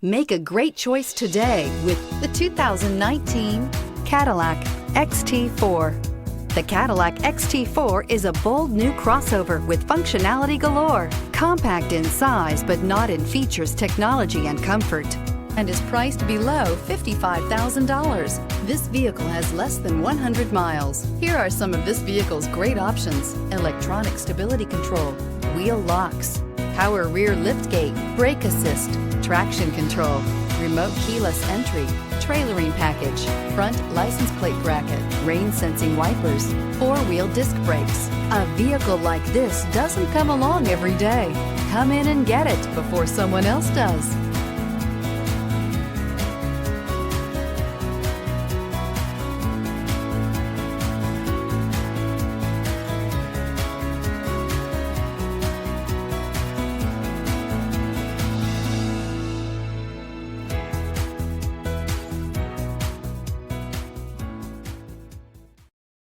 Make a great choice today with the 2019 Cadillac XT4. The Cadillac XT4 is a bold new crossover with functionality galore. Compact in size but not in features, technology, and comfort, and is priced below $55,000. This vehicle has less than 100 miles. Here are some of this vehicle's great options: electronic stability control, wheel locks, power rear liftgate, brake assist, traction control, remote keyless entry, trailering package, front license plate bracket, rain sensing wipers, four-wheel disc brakes. A vehicle like this doesn't come along every day. Come in and get it before someone else does.